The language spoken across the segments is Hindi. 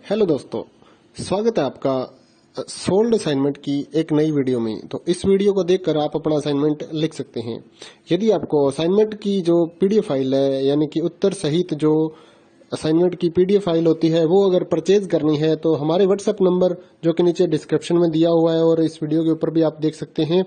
हेलो दोस्तों, स्वागत है आपका सोल्ड असाइनमेंट की एक नई वीडियो में। तो इस वीडियो को देखकर आप अपना असाइनमेंट लिख सकते हैं। यदि आपको असाइनमेंट की जो पीडीएफ फाइल है, यानी कि उत्तर सहित जो असाइनमेंट की पीडीएफ फाइल होती है, वो अगर परचेज करनी है तो हमारे व्हाट्सएप नंबर जो कि नीचे डिस्क्रिप्शन में दिया हुआ है और इस वीडियो के ऊपर भी आप देख सकते हैं,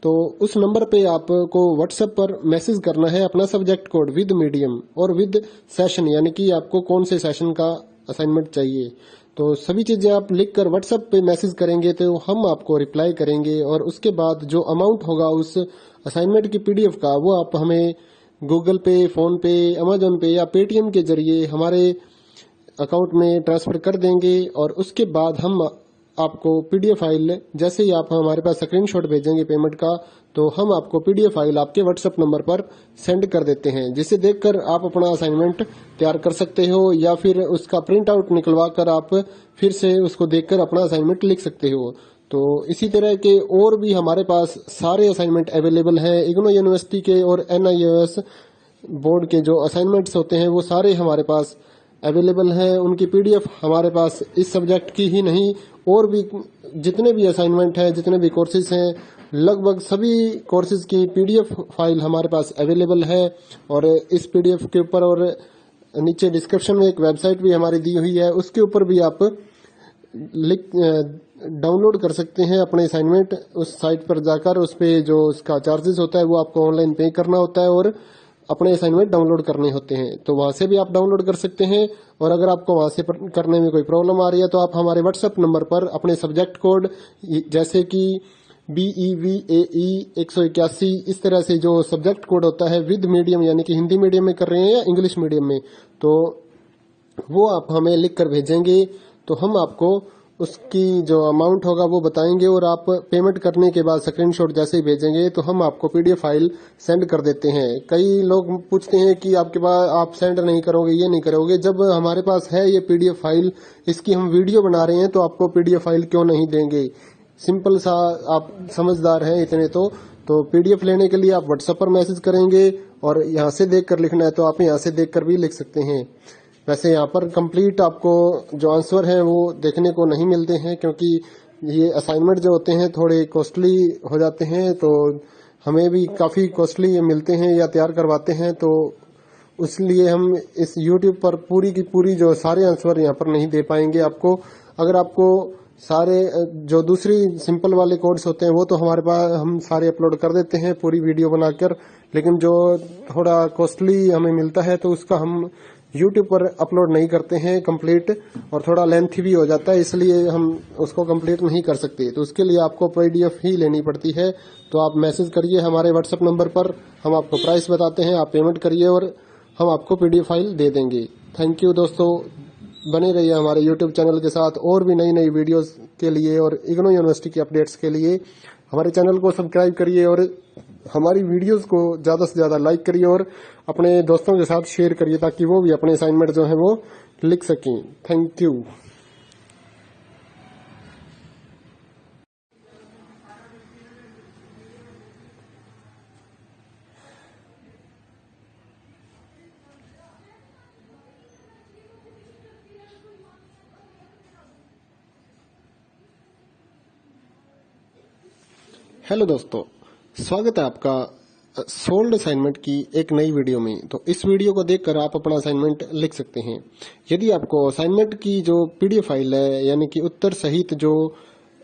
तो उस नंबर पे आपको व्हाट्सएप पर मैसेज करना है अपना सब्जेक्ट कोड विद मीडियम और विद सेशन, यानी कि आपको कौन से सेशन का असाइनमेंट चाहिए। तो सभी चीजें आप लिखकर व्हाट्सएप पे मैसेज करेंगे तो हम आपको रिप्लाई करेंगे और उसके बाद जो अमाउंट होगा उस असाइनमेंट की पीडीएफ का, वो आप हमें गूगल पे, फोन पे, अमेजोन पे या पेटीएम के जरिए हमारे अकाउंट में ट्रांसफर कर देंगे। और उसके बाद हम आपको पीडीएफ फाइल, जैसे ही आप हमारे पास स्क्रीनशॉट भेजेंगे पेमेंट का, तो हम आपको पीडीएफ फाइल आपके व्हाट्सएप नंबर पर सेंड कर देते हैं, जिसे देखकर आप अपना असाइनमेंट तैयार कर सकते हो या फिर उसका प्रिंट आउट निकलवा कर आप फिर से उसको देखकर अपना असाइनमेंट लिख सकते हो। तो इसी तरह के और भी हमारे पास सारे असाइनमेंट अवेलेबल हैं। इग्नो यूनिवर्सिटी के और NIOS बोर्ड के जो असाइनमेंट्स होते हैं वो सारे हमारे पास अवेलेबल हैं। उनकी पीडीएफ हमारे पास इस सब्जेक्ट की ही नहीं, और भी जितने भी असाइनमेंट हैं, जितने भी कोर्सेज हैं, लगभग सभी कोर्सेज की पीडीएफ फाइल हमारे पास अवेलेबल है। और इस पीडीएफ के ऊपर और नीचे डिस्क्रिप्शन में एक वेबसाइट भी हमारी दी हुई है, उसके ऊपर भी आप डाउनलोड कर सकते हैं अपने असाइनमेंट। उस साइट पर जाकर उस पे जो उसका चार्जेस होता है वो आपको ऑनलाइन पे करना होता है और अपने असाइनमेंट डाउनलोड करने होते हैं। तो वहां से भी आप डाउनलोड कर सकते हैं। और अगर आपको वहां से करने में कोई प्रॉब्लम आ रही है तो आप हमारे व्हाट्सएप नंबर पर अपने सब्जेक्ट कोड, जैसे कि BEVAE 181, इस तरह से जो सब्जेक्ट कोड होता है विद मीडियम, यानी कि हिंदी मीडियम में कर रहे हैं या इंग्लिश मीडियम में, तो वो आप हमें लिख कर भेजेंगे तो हम आपको उसकी जो अमाउंट होगा वो बताएंगे। और आप पेमेंट करने के बाद स्क्रीनशॉट जैसे ही भेजेंगे तो हम आपको पीडीएफ फाइल सेंड कर देते हैं। कई लोग पूछते हैं कि आपके पास आप सेंड नहीं करोगे, ये नहीं करोगे। जब हमारे पास है ये पीडीएफ फाइल, इसकी हम वीडियो बना रहे हैं, तो आपको पीडीएफ फाइल क्यों नहीं देंगे। सिंपल सा, आप समझदार हैं इतने तो पीडीएफ लेने के लिए आप व्हाट्सएप पर मैसेज करेंगे और यहाँ से देख कर लिखना है तो आप यहाँ से देख कर भी लिख सकते हैं। वैसे यहाँ पर कंप्लीट आपको जो आंसर है वो देखने को नहीं मिलते हैं, क्योंकि ये असाइनमेंट जो होते हैं थोड़े कॉस्टली हो जाते हैं, तो हमें भी काफी कॉस्टली ये मिलते हैं या तैयार करवाते हैं। तो इसलिए हम इस YouTube पर पूरी की पूरी जो सारे आंसर यहाँ पर नहीं दे पाएंगे आपको। अगर आपको सारे जो दूसरी सिंपल वाले कोड्स होते हैं वो तो हमारे पास हम सारे अपलोड कर देते हैं पूरी वीडियो बनाकर, लेकिन जो थोड़ा कॉस्टली हमें मिलता है तो उसका हम YouTube पर अपलोड नहीं करते हैं कंप्लीट, और थोड़ा लेंथी भी हो जाता है, इसलिए हम उसको कंप्लीट नहीं कर सकते। तो उसके लिए आपको पीडीएफ ही लेनी पड़ती है। तो आप मैसेज करिए हमारे व्हाट्सएप नंबर पर, हम आपको प्राइस बताते हैं, आप पेमेंट करिए और हम आपको पीडीएफ फाइल दे देंगे। थैंक यू दोस्तों, बने रहिए हमारे YouTube चैनल के साथ और भी नई नई वीडियोस के लिए और इग्नो यूनिवर्सिटी के अपडेट्स के लिए हमारे चैनल को सब्सक्राइब करिए और हमारी वीडियोस को ज्यादा से ज्यादा लाइक करिए और अपने दोस्तों के साथ शेयर करिए, ताकि वो भी अपने असाइनमेंट जो है वो लिख सकें। Thank you. हेलो दोस्तों, स्वागत है आपका सोल्ड असाइनमेंट की एक नई वीडियो में। तो इस वीडियो को देखकर आप अपना असाइनमेंट लिख सकते हैं। यदि आपको असाइनमेंट की जो पीडीएफ फाइल है, यानी कि उत्तर सहित जो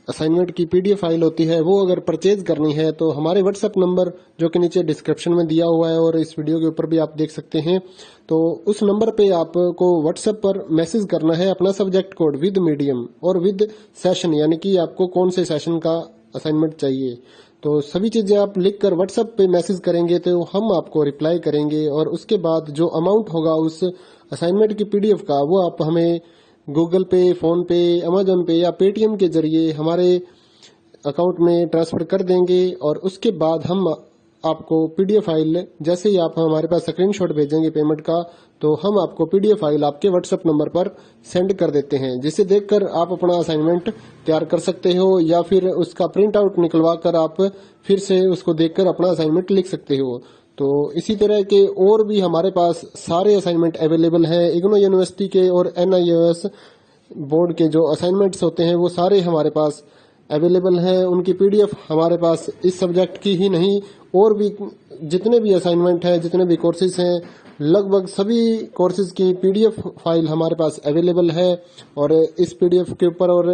असाइनमेंट की पीडीएफ फाइल होती है, वो अगर परचेज करनी है तो हमारे व्हाट्सएप नंबर जो कि नीचे डिस्क्रिप्शन में दिया हुआ है और इस वीडियो के ऊपर भी आप देख सकते हैं, तो उस नंबर पे आपको व्हाट्सएप पर मैसेज करना है अपना सब्जेक्ट कोड विद मीडियम और विद सेशन, यानी कि आपको कौन से सेशन का असाइनमेंट चाहिए। तो सभी चीजें आप लिखकर व्हाट्सएप पे मैसेज करेंगे तो हम आपको रिप्लाई करेंगे। और उसके बाद जो अमाउंट होगा उस असाइनमेंट की पीडीएफ का, वो आप हमें गूगल पे, फोन पे, अमेजोन पे या पेटीएम के जरिए हमारे अकाउंट में ट्रांसफर कर देंगे। और उसके बाद हम आपको पीडीएफ फाइल, जैसे ही आप हमारे पास स्क्रीनशॉट भेजेंगे पेमेंट का, तो हम आपको पीडीएफ फाइल आपके व्हाट्सएप नंबर पर सेंड कर देते हैं, जिसे देखकर आप अपना असाइनमेंट तैयार कर सकते हो या फिर उसका प्रिंट आउट निकलवा कर आप फिर से उसको देखकर अपना असाइनमेंट लिख सकते हो। तो इसी तरह के और भी हमारे पास सारे असाइनमेंट अवेलेबल हैं। इग्नो यूनिवर्सिटी के और NIOS बोर्ड के जो असाइनमेंट्स होते हैं वो सारे हमारे पास अवेलेबल हैं। उनकी पीडीएफ हमारे पास इस सब्जेक्ट की ही नहीं और भी जितने भी असाइनमेंट हैं, जितने भी कोर्सेज हैं, लगभग सभी कोर्सेज की पीडीएफ फाइल हमारे पास अवेलेबल है। और इस पीडीएफ के ऊपर और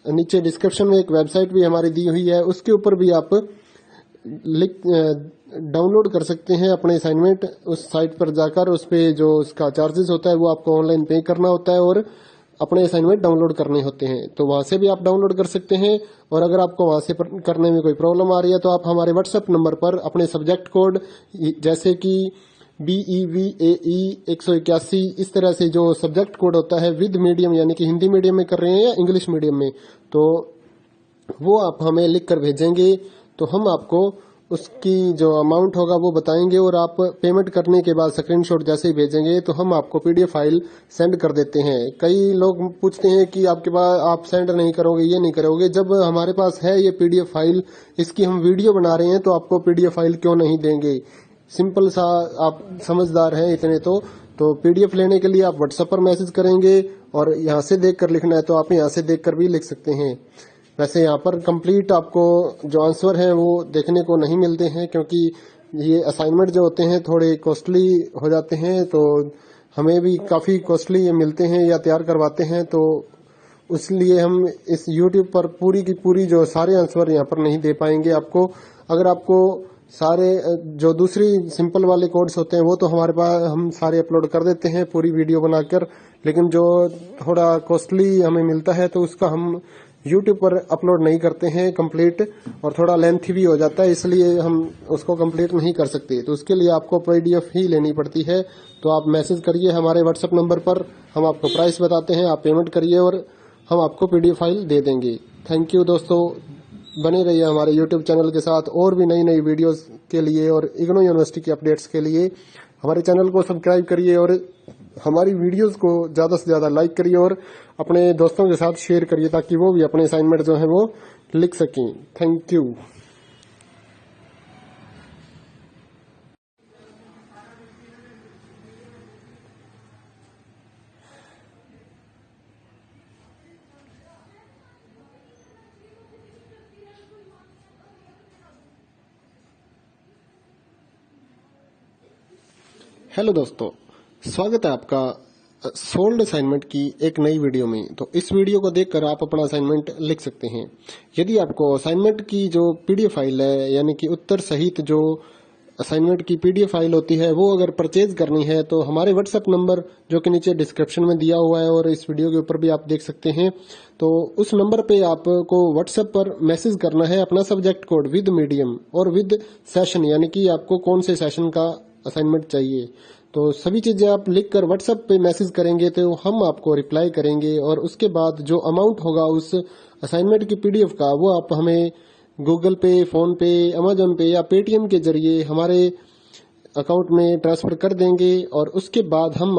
नीचे डिस्क्रिप्शन में एक वेबसाइट भी हमारी दी हुई है, उसके ऊपर भी आप डाउनलोड कर सकते हैं अपने असाइनमेंट। उस साइट पर जाकर उस पे जो उसका चार्जेस होता है वो आपको ऑनलाइन पे करना होता है और अपने असाइनमेंट डाउनलोड करने होते हैं। तो वहां से भी आप डाउनलोड कर सकते हैं। और अगर आपको वहां से करने में कोई प्रॉब्लम आ रही है तो आप हमारे व्हाट्सएप नंबर पर अपने सब्जेक्ट कोड जैसे कि BEVAE 181 इस तरह से जो सब्जेक्ट कोड होता है विद मीडियम यानी कि हिंदी मीडियम में कर रहे हैं या इंग्लिश मीडियम में, तो वो आप हमें लिख कर भेजेंगे तो हम आपको उसकी जो अमाउंट होगा वो बताएंगे और आप पेमेंट करने के बाद स्क्रीनशॉट जैसे ही भेजेंगे तो हम आपको पीडीएफ फाइल सेंड कर देते हैं। कई लोग पूछते हैं कि आपके पास आप सेंड नहीं करोगे, ये नहीं करोगे। जब हमारे पास है ये पीडीएफ फाइल, इसकी हम वीडियो बना रहे हैं तो आपको पीडीएफ फाइल क्यों नहीं देंगे। सिंपल सा, आप समझदार हैं इतने तो पीडीएफ लेने के लिए आप व्हाट्सएप पर मैसेज करेंगे और यहाँ से देख कर लिखना है तो आप यहाँ से देख कर भी लिख सकते हैं। वैसे यहाँ पर कंप्लीट आपको जो आंसर है वो देखने को नहीं मिलते हैं क्योंकि ये असाइनमेंट जो होते हैं थोड़े कॉस्टली हो जाते हैं, तो हमें भी काफ़ी कॉस्टली ये मिलते हैं या तैयार करवाते हैं, तो इसलिए हम इस YouTube पर पूरी की पूरी जो सारे आंसर यहाँ पर नहीं दे पाएंगे आपको। अगर आपको सारे जो दूसरी सिंपल वाले कोड्स होते हैं वो तो हमारे पास हम सारे अपलोड कर देते हैं पूरी वीडियो बनाकर, लेकिन जो थोड़ा कॉस्टली हमें मिलता है तो उसका हम YouTube पर अपलोड नहीं करते हैं कंप्लीट, और थोड़ा लेंथी भी हो जाता है, इसलिए हम उसको कंप्लीट नहीं कर सकते। तो उसके लिए आपको पीडीएफ ही लेनी पड़ती है। तो आप मैसेज करिए हमारे व्हाट्सएप नंबर पर, हम आपको प्राइस बताते हैं, आप पेमेंट करिए और हम आपको पीडीएफ फाइल दे देंगे। थैंक यू दोस्तों, बने रहिए हमारे YouTube चैनल के साथ और भी नई नई वीडियोस के लिए और इग्नो यूनिवर्सिटी के अपडेट्स के लिए हमारे चैनल को सब्सक्राइब करिए और हमारी वीडियोस को ज़्यादा से ज़्यादा लाइक करिए और अपने दोस्तों के साथ शेयर करिए ताकि वो भी अपने असाइनमेंट जो है वो लिख सकें। Thank you. हेलो दोस्तों, स्वागत है आपका सोल्ड असाइनमेंट की एक नई वीडियो में। तो इस वीडियो को देखकर आप अपना असाइनमेंट लिख सकते हैं। यदि आपको असाइनमेंट की जो पीडीएफ फाइल है यानी कि उत्तर सहित जो असाइनमेंट की पीडीएफ फाइल होती है वो अगर परचेज करनी है तो हमारे व्हाट्सएप नंबर जो कि नीचे डिस्क्रिप्शन में दिया हुआ है और इस वीडियो के ऊपर भी आप देख सकते हैं, तो उस नंबर पे आपको व्हाट्सएप पर मैसेज करना है अपना सब्जेक्ट कोड विद मीडियम और विद सेशन यानी कि आपको कौन से सेशन का असाइनमेंट चाहिए। तो सभी चीजें आप लिख कर व्हाट्सएप पे मैसेज करेंगे तो हम आपको रिप्लाई करेंगे और उसके बाद जो अमाउंट होगा उस असाइनमेंट की पीडीएफ का वो आप हमें गूगल पे, फोन पे, अमेजोन पे या पेटीएम के जरिए हमारे अकाउंट में ट्रांसफर कर देंगे। और उसके बाद हम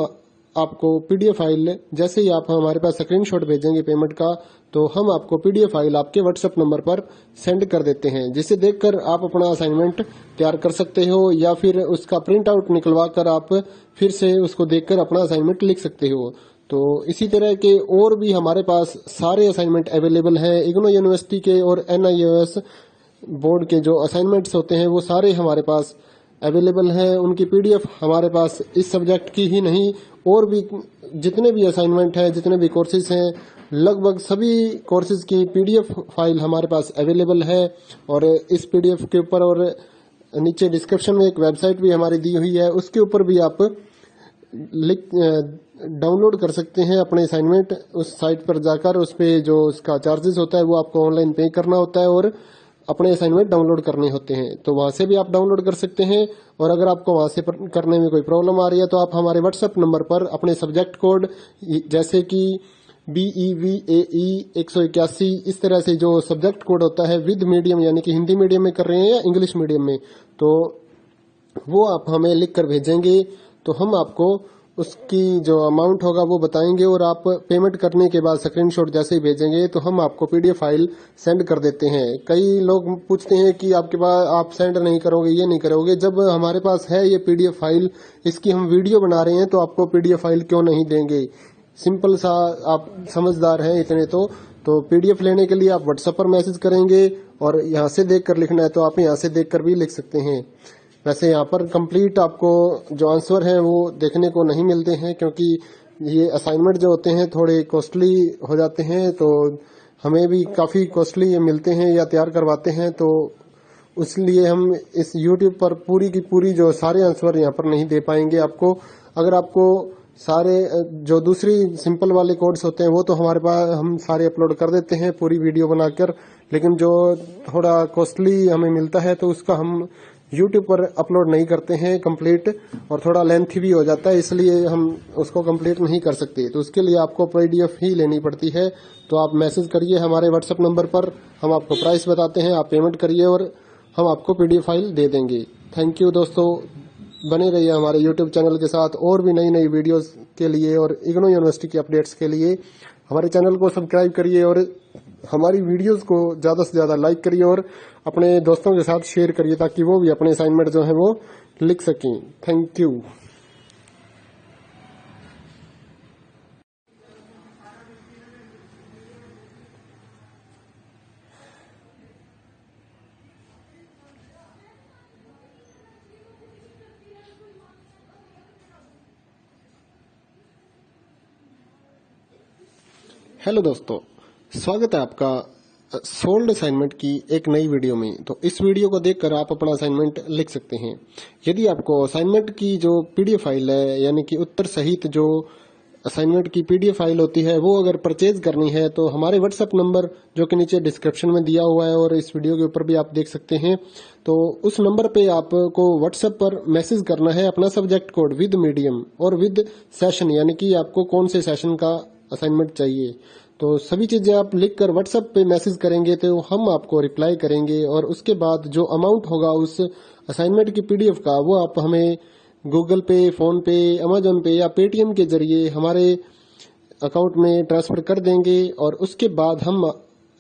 आपको पीडीएफ फाइल जैसे ही आप हमारे पास स्क्रीनशॉट भेजेंगे पेमेंट का, तो हम आपको पीडीएफ फाइल आपके व्हाट्सएप नंबर पर सेंड कर देते हैं, जिसे देखकर आप अपना असाइनमेंट तैयार कर सकते हो या फिर उसका प्रिंट आउट निकलवा कर आप फिर से उसको देखकर अपना असाइनमेंट लिख सकते हो। तो इसी तरह के और भी हमारे पास सारे असाइनमेंट अवेलेबल हैं। इग्नो यूनिवर्सिटी के और NIOS बोर्ड के जो असाइनमेंट्स होते हैं वो सारे हमारे पास अवेलेबल हैं। उनकी पीडीएफ हमारे पास इस सब्जेक्ट की ही नहीं और भी जितने भी असाइनमेंट हैं, जितने भी कोर्सेज हैं, लगभग सभी कोर्सेज की पीडीएफ फाइल हमारे पास अवेलेबल है। और इस पीडीएफ के ऊपर और नीचे डिस्क्रिप्शन में एक वेबसाइट भी हमारी दी हुई है, उसके ऊपर भी आप डाउनलोड कर सकते हैं अपने असाइनमेंट। उस साइट पर जाकर उस पे जो उसका चार्जेस होता है वो आपको ऑनलाइन पे करना होता है और अपने असाइनमेंट डाउनलोड करने होते हैं। तो वहां से भी आप डाउनलोड कर सकते हैं। और अगर आपको वहां से करने में कोई प्रॉब्लम आ रही है तो आप हमारे व्हाट्सएप नंबर पर अपने सब्जेक्ट कोड जैसे कि BEVAE 181 इस तरह से जो सब्जेक्ट कोड होता है विद मीडियम यानी कि हिंदी मीडियम में कर रहे हैं या इंग्लिश मीडियम में, तो वो आप हमें लिख कर भेजेंगे तो हम आपको उसकी जो अमाउंट होगा वो बताएंगे और आप पेमेंट करने के बाद स्क्रीनशॉट जैसे ही भेजेंगे तो हम आपको पीडीएफ फाइल सेंड कर देते हैं। कई लोग पूछते हैं कि आपके पास आप सेंड नहीं करोगे, ये नहीं करोगे। जब हमारे पास है ये पीडीएफ फाइल, इसकी हम वीडियो बना रहे हैं तो आपको पीडीएफ फाइल क्यों नहीं देंगे। सिंपल सा, आप समझदार हैं इतने तो पीडीएफ लेने के लिए आप व्हाट्सएप पर मैसेज करेंगे और यहाँ से देखकर लिखना है तो आप यहाँ से देखकर भी लिख सकते हैं। वैसे यहाँ पर कंप्लीट आपको जो आंसर हैं वो देखने को नहीं मिलते हैं, क्योंकि ये असाइनमेंट जो होते हैं थोड़े कॉस्टली हो जाते हैं, तो हमें भी काफ़ी कॉस्टली ये मिलते हैं या तैयार करवाते हैं, तो इसलिए हम इस YouTube पर पूरी की पूरी जो सारे आंसर यहाँ पर नहीं दे पाएंगे आपको। अगर आपको सारे जो दूसरी सिंपल वाले कोड्स होते हैं वो तो हमारे पास हम सारे अपलोड कर देते हैं पूरी वीडियो बनाकर, लेकिन जो थोड़ा कॉस्टली हमें मिलता है तो उसका हम YouTube पर अपलोड नहीं करते हैं कंप्लीट, और थोड़ा लेंथी भी हो जाता है, इसलिए हम उसको कंप्लीट नहीं कर सकते। तो उसके लिए आपको PDF ही लेनी पड़ती है। तो आप मैसेज करिए हमारे व्हाट्सएप नंबर पर, हम आपको प्राइस बताते हैं, आप पेमेंट करिए और हम आपको PDF फाइल दे देंगे। थैंक यू दोस्तों, बने रहिए हमारे YouTube चैनल के साथ और भी नई नई वीडियोस के लिए और इग्नू यूनिवर्सिटी के अपडेट्स के लिए हमारे चैनल को सब्सक्राइब करिए और हमारी वीडियोस को ज़्यादा से ज़्यादा लाइक करिए और अपने दोस्तों के साथ शेयर करिए ताकि वो भी अपने असाइनमेंट जो है वो लिख सकें। Thank you. हेलो दोस्तों, स्वागत है आपका सोल्ड असाइनमेंट की एक नई वीडियो में। तो इस वीडियो को देखकर आप अपना असाइनमेंट लिख सकते हैं। यदि आपको असाइनमेंट की जो PDF फाइल है, यानी कि उत्तर सहित जो असाइनमेंट की PDF फाइल होती है, वो अगर परचेज करनी है तो हमारे व्हाट्सएप नंबर जो कि नीचे डिस्क्रिप्शन में दिया हुआ है और इस वीडियो के ऊपर भी आप देख सकते हैं, तो उस नंबर पे आपको व्हाट्सएप पर मैसेज करना है अपना सब्जेक्ट कोड विद मीडियम और विद सेशन, यानी कि आपको कौन से सेशन का असाइनमेंट चाहिए। तो सभी चीजें आप लिखकर व्हाट्सएप पे मैसेज करेंगे तो हम आपको रिप्लाई करेंगे, और उसके बाद जो अमाउंट होगा उस असाइनमेंट की PDF का वो आप हमें गूगल पे, फोन पे, अमेजोन पे या पेटीएम के जरिए हमारे अकाउंट में ट्रांसफर कर देंगे। और उसके बाद हम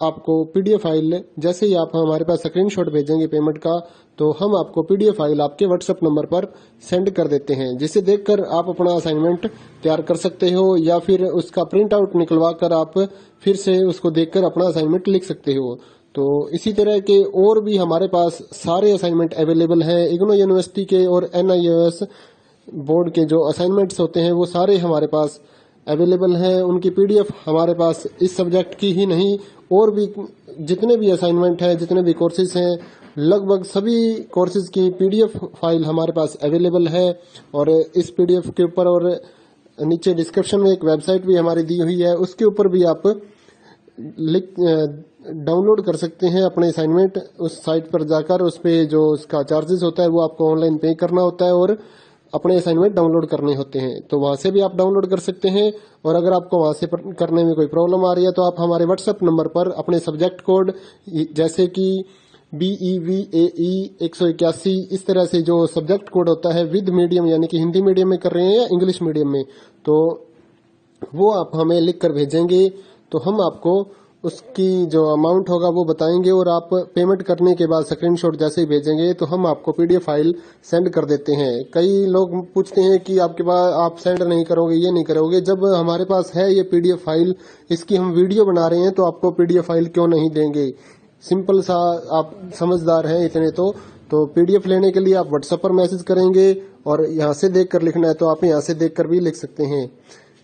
आपको PDF फाइल, जैसे ही आप हमारे पास स्क्रीनशॉट भेजेंगे पेमेंट का, तो हम आपको PDF फाइल आपके व्हाट्सएप नंबर पर सेंड कर देते हैं, जिसे देखकर आप अपना असाइनमेंट तैयार कर सकते हो, या फिर उसका प्रिंट आउट निकलवा कर आप फिर से उसको देखकर अपना असाइनमेंट लिख सकते हो। तो इसी तरह के और भी हमारे पास सारे असाइनमेंट अवेलेबल हैं। इग्नू यूनिवर्सिटी के और NIOS बोर्ड के जो असाइनमेंट्स होते हैं वो सारे हमारे पास अवेलेबल हैं। उनकी PDF हमारे पास इस सब्जेक्ट की ही नहीं, और भी जितने भी असाइनमेंट हैं, जितने भी कोर्सेज हैं, लगभग सभी कोर्सेज की PDF फाइल हमारे पास अवेलेबल है। और इस PDF के ऊपर और नीचे डिस्क्रिप्शन में एक वेबसाइट भी हमारी दी हुई है, उसके ऊपर भी आप डाउनलोड कर सकते हैं अपने असाइनमेंट। उस साइट पर जाकर उस पे जो उसका चार्जेस होता है वो आपको ऑनलाइन पे करना होता है और अपने असाइनमेंट डाउनलोड करने होते हैं, तो वहां से भी आप डाउनलोड कर सकते हैं। और अगर आपको वहां से करने में कोई प्रॉब्लम आ रही है तो आप हमारे व्हाट्सएप नंबर पर अपने सब्जेक्ट कोड, जैसे कि BEVAE 181, इस तरह से जो सब्जेक्ट कोड होता है विद मीडियम, यानी कि हिंदी मीडियम में कर रहे हैं या इंग्लिश मीडियम में, तो वो आप हमें लिख कर भेजेंगे तो हम आपको उसकी जो अमाउंट होगा वो बताएंगे, और आप पेमेंट करने के बाद स्क्रीनशॉट जैसे ही भेजेंगे तो हम आपको PDF फाइल सेंड कर देते हैं। कई लोग पूछते हैं कि आपके पास आप सेंड नहीं करोगे, ये नहीं करोगे। जब हमारे पास है ये PDF फाइल, इसकी हम वीडियो बना रहे हैं, तो आपको PDF फाइल क्यों नहीं देंगे। सिंपल सा, आप समझदार हैं इतने तो PDF लेने के लिए आप व्हाट्सएप पर मैसेज करेंगे और यहाँ से देखकर लिखना है तो आप यहाँ से देखकर भी लिख सकते हैं।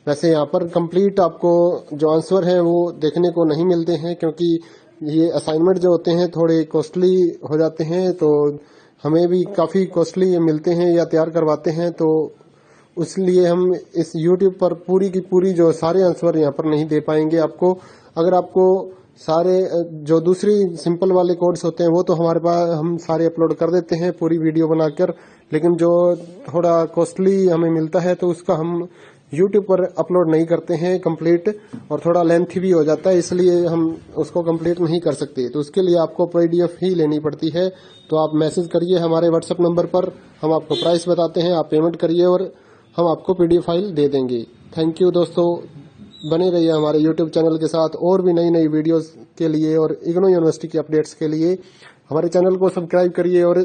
वैसे यहाँ पर कंप्लीट आपको जो आंसर हैं वो देखने को नहीं मिलते हैं, क्योंकि ये असाइनमेंट जो होते हैं थोड़े कॉस्टली हो जाते हैं, तो हमें भी काफ़ी कॉस्टली मिलते हैं या तैयार करवाते हैं, तो इसलिए हम इस YouTube पर पूरी की पूरी जो सारे आंसर यहाँ पर नहीं दे पाएंगे आपको। अगर आपको सारे जो दूसरी सिंपल वाले कोड्स होते हैं वो तो हमारे पास हम सारे अपलोड कर देते हैं पूरी वीडियो बनाकर, लेकिन जो थोड़ा कॉस्टली हमें मिलता है तो उसका हम YouTube पर अपलोड नहीं करते हैं कंप्लीट, और थोड़ा लेंथी भी हो जाता है, इसलिए हम उसको कंप्लीट नहीं कर सकते। तो उसके लिए आपको PDF ही लेनी पड़ती है। तो आप मैसेज करिए हमारे व्हाट्सएप नंबर पर, हम आपको प्राइस बताते हैं, आप पेमेंट करिए और हम आपको PDF फाइल दे देंगे। थैंक यू दोस्तों, बने रहिए हमारे YouTube चैनल के साथ और भी नई नई वीडियोस के लिए और इग्नू यूनिवर्सिटी के अपडेट्स के लिए हमारे चैनल को सब्सक्राइब करिए और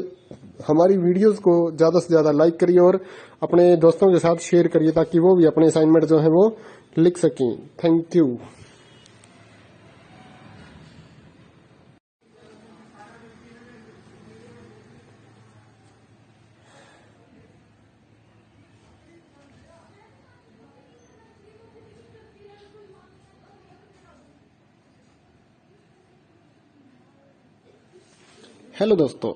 हमारी वीडियोस को ज़्यादा से ज़्यादा लाइक करिए और अपने दोस्तों के साथ शेयर करिए ताकि वो भी अपने असाइनमेंट जो है वो लिख सकें। Thank you. हेलो दोस्तों,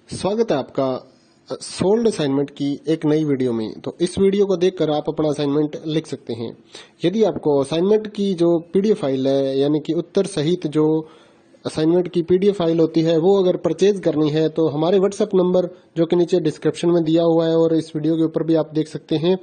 स्वागत है आपका सोल्ड असाइनमेंट की एक नई वीडियो में। तो इस वीडियो को देखकर आप अपना असाइनमेंट लिख सकते हैं। यदि आपको असाइनमेंट की जो पीडीएफ फाइल है, यानी कि उत्तर सहित जो असाइनमेंट की पीडीएफ फाइल होती है, वो अगर परचेज करनी है तो हमारे व्हाट्सएप नंबर जो कि नीचे डिस्क्रिप्शन में दिया हुआ है और इस वीडियो के ऊपर भी आप देख सकते हैं,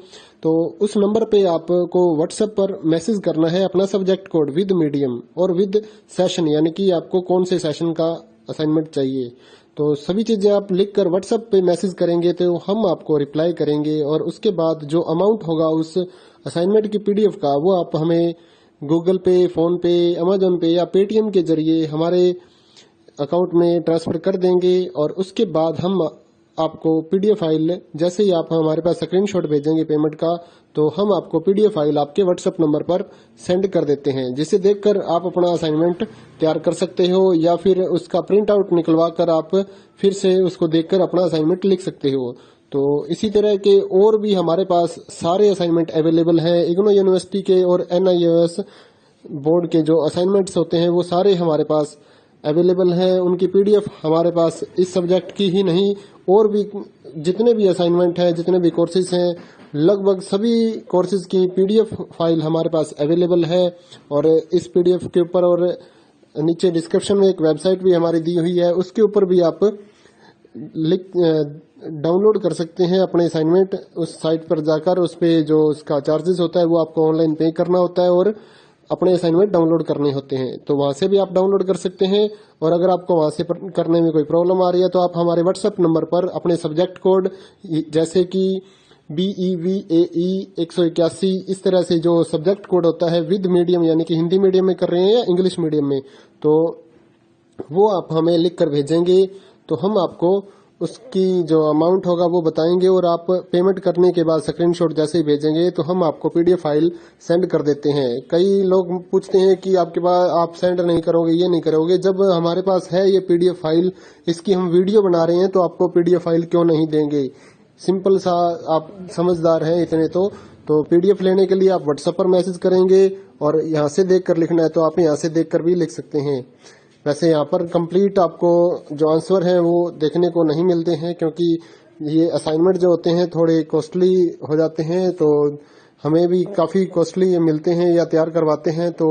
तो उस नंबर पे आपको व्हाट्सएप पर मैसेज करना है अपना सब्जेक्ट कोड विद मीडियम और विद सेशन, यानी कि आपको कौन से सेशन का असाइनमेंट चाहिए। तो सभी चीजें आप लिखकर व्हाट्सएप पे मैसेज करेंगे तो हम आपको रिप्लाई करेंगे और उसके बाद जो अमाउंट होगा उस असाइनमेंट की पीडीएफ का, वो आप हमें गूगल पे, फोन पे, अमेजोन पे या पेटीएम के जरिए हमारे अकाउंट में ट्रांसफर कर देंगे। और उसके बाद हम आपको पीडीएफ फाइल, जैसे ही आप हमारे पास स्क्रीनशॉट भेजेंगे पेमेंट का, तो हम आपको पीडीएफ फाइल आपके व्हाट्सएप नंबर पर सेंड कर देते हैं, जिसे देखकर आप अपना असाइनमेंट तैयार कर सकते हो या फिर उसका प्रिंट आउट निकलवा कर आप फिर से उसको देखकर अपना असाइनमेंट लिख सकते हो। तो इसी तरह के और भी हमारे पास सारे असाइनमेंट अवेलेबल हैं। इग्नो यूनिवर्सिटी के और NIOS बोर्ड के जो असाइनमेंट्स होते हैं वो सारे हमारे पास अवेलेबल है। उनकी पीडीएफ हमारे पास इस सब्जेक्ट की ही नहीं, और भी जितने भी असाइनमेंट हैं, जितने भी कोर्सेज हैं, लगभग सभी कोर्सेज की पीडीएफ फाइल हमारे पास अवेलेबल है। और इस पीडीएफ के ऊपर और नीचे डिस्क्रिप्शन में एक वेबसाइट भी हमारी दी हुई है, उसके ऊपर भी आप डाउनलोड कर सकते हैं अपने असाइनमेंट। उस साइट पर जाकर उस पे जो उसका चार्जेस होता है वो आपको ऑनलाइन पे करना होता है और अपने असाइनमेंट डाउनलोड करने होते हैं। तो वहां से भी आप डाउनलोड कर सकते हैं। और अगर आपको वहां से करने में कोई प्रॉब्लम आ रही है तो आप हमारे व्हाट्सएप नंबर पर अपने सब्जेक्ट कोड, जैसे कि BEVAE 181, इस तरह से जो सब्जेक्ट कोड होता है विद मीडियम, यानी कि हिंदी मीडियम में कर रहे हैं या इंग्लिश मीडियम में, तो वो आप हमें लिख कर भेजेंगे तो हम आपको उसकी जो अमाउंट होगा वो बताएंगे। और आप पेमेंट करने के बाद स्क्रीनशॉट जैसे ही भेजेंगे तो हम आपको पीडीएफ फाइल सेंड कर देते हैं। कई लोग पूछते हैं कि आपके पास आप सेंड नहीं करोगे, ये नहीं करोगे। जब हमारे पास है ये पीडीएफ फाइल, इसकी हम वीडियो बना रहे हैं, तो आपको पीडीएफ फाइल क्यों नहीं देंगे। सिंपल सा, आप समझदार हैं इतने तो पीडीएफ लेने के लिए आप व्हाट्सएप पर मैसेज करेंगे और यहाँ से देख कर लिखना है तो आप यहाँ से देख कर भी लिख सकते हैं। वैसे यहाँ पर कंप्लीट आपको जो आंसर है वो देखने को नहीं मिलते हैं, क्योंकि ये असाइनमेंट जो होते हैं थोड़े कॉस्टली हो जाते हैं, तो हमें भी काफ़ी कॉस्टली मिलते हैं या तैयार करवाते हैं। तो